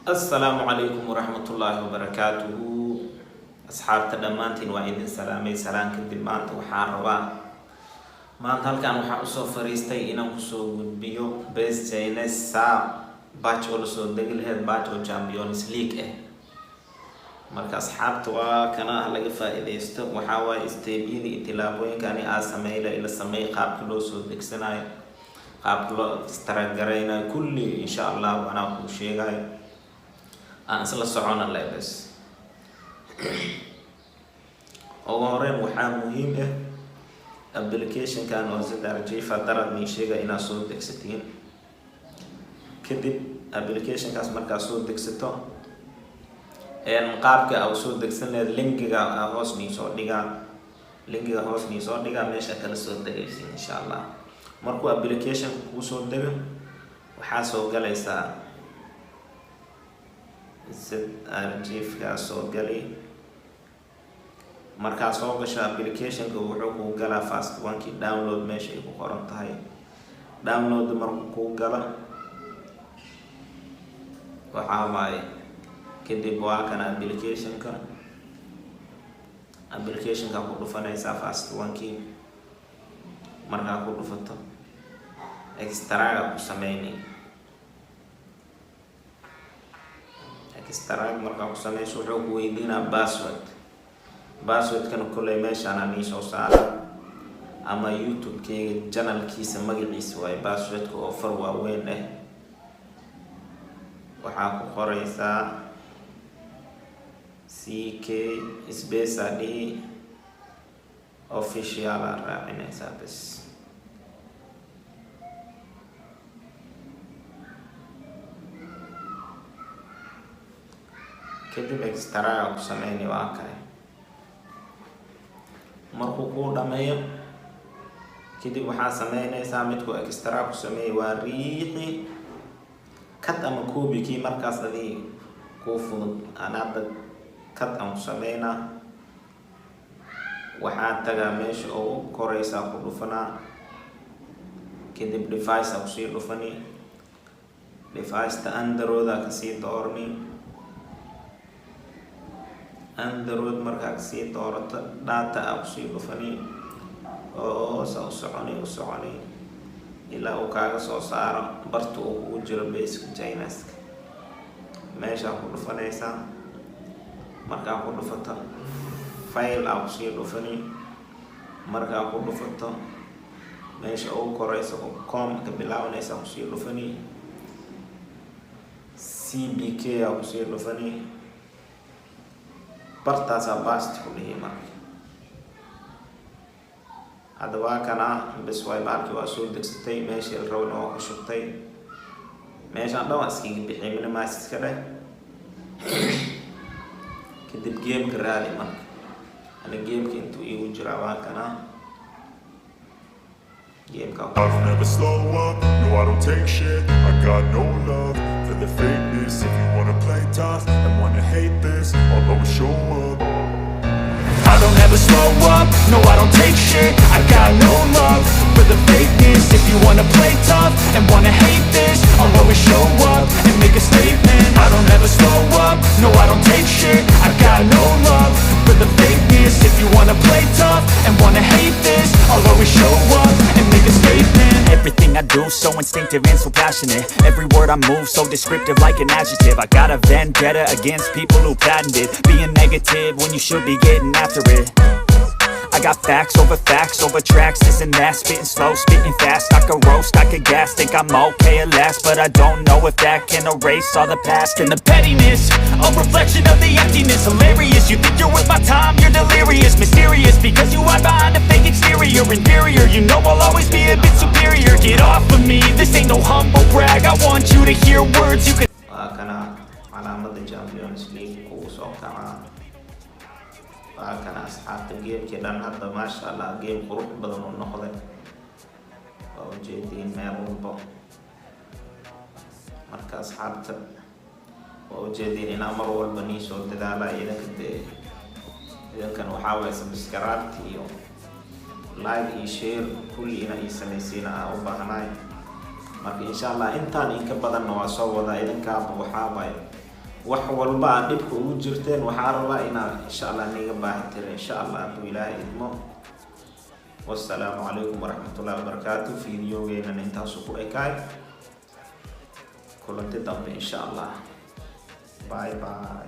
السلام عليكم ورحمة الله وبركاته. أصحاب تدمانتين وإذن سلامي سلام كدب مانت وحاربا مانت هالكان وحا أصو فريستي إنا كسو بيو بيس جاينيس سا باتشو لسو دقل هيد باتشو جامبيونس ليك marka asxaabta waa kana laga faa'iideysto waxa way isteebiyada itilaaboyinkaani aasameeyla ila sameey qaabka loo soo degsanayo qaabka loo istaragareynayo kulli insha Allah ana ku sheegay aan isla socona leebes oo horeen waxa muhiim ah application kan oo sida arjifa darad mi sheegay ina soo degsatiin kadib application kaas marka soo degsato qaabka aw soo degsaneed linkiga hoos ni soo dhiga meesha kala soo degaysin insha Allah markuu application ku soo dego waxa soo galaysa arjiifka soo gali marka soo gasho application ku wuxuu ku galaa fast one ki download meesha ay ku qoran tahay download markuu ku gala waxa waay kadib waa kana application ka ku dhufanaysa fast one ki marka ku dhufato extra ku sameeyni extra marka ku sameeyso wuxuu ku weydiina password kan kulay meesha aan soo saaro ama YouTube ke channel kiisa magaciisa way password ku offer waa weyn waxa ku qoraysa CK space adi official raacina sabis kadib extra ku sameeyni waa kale markuu ku dhameeyo kadib waxa sameeynaysa mid ku extra ku sameey waa riixi kat ama koobi ki markaas adii ku fudud anaad kat am sameeyna waxa taga meesha oo koraysa ku dhufana kadib device aw sii dhufani device ta Android ka sii doorni Android marka sii doorata data aw sii dhufani oo soo soconi ila uu kaaga soo saaro bartu uu jiro basic Chinese meesha ku dhufanaysa marka ku dhufato file aw sii dhufani marka ku dhufato meesha uu korayso com ka bilaabanaysa ku sii dhufani CBK aw sii dhufani bartaas bast ku dhihima adwa kana bas way baarki waa soo degsatay meesha rawna oo ku shubtay meesha dhaw askiga biximina maas iska leh kadib game ka raali marka ana game ka intuu igu jira waa kana game ka I don't ever slow up, no I don't take shit. I got no love for the fakeness. If you wanna play tough and wanna hate this, I'll always show up. I don't ever slow up, no I don't take shit. I got no love for the fakeness. If you wanna play tough and wanna hate this, I'll always show up and make a statement. I don't ever slow up, no I don't take shit. I got no love for the fakeness. If you wanna play tough and wanna hate this, I'll always show up and make a statement. Everything I do so instinctive and so passionate. Every word I move so descriptive like an adjective. I got a vendetta against people who patented being negative when you should be getting after it. I got facts over tracks, this and that. Spitting slow, spitting fast. I could roast, I could gas. Think I'm okay at last, but I don't know if that can erase all the past. And the pettiness, a reflection of the emptiness. Hilarious, you think you're worth my time, you're delirious. Mysterious, because you hide behind a fake exterior. Inferior, you know I'll always be a bit superior. Get off of me, this ain't no humble brag. I want you to hear words you can kana علامة Champions League kuusoo kana kana asxaabta game keedan hadda ma sha Allah game qurux badan oo noqday oo jeedin meel walba marka asxaabta oo jeedin ina mar walba ni soo dadaala idankan waxa way subscribe iyo like iyo share kulli ina sameeysiina u baahnay marka insha Allah intaan in ka badan waa soo wada idanka waxa way wax walba aad dhibka ugu jirteen waxaan rabaa inaan insha Allah niga baahatiro insha Allah hadduu Ilaahay idmo. Wassalaamu calaykum waraxmatullaahi wabarakaatuh. Fiidiyowgeena intaas ku ekaay kulanti dambe insha Allah. Bye bye.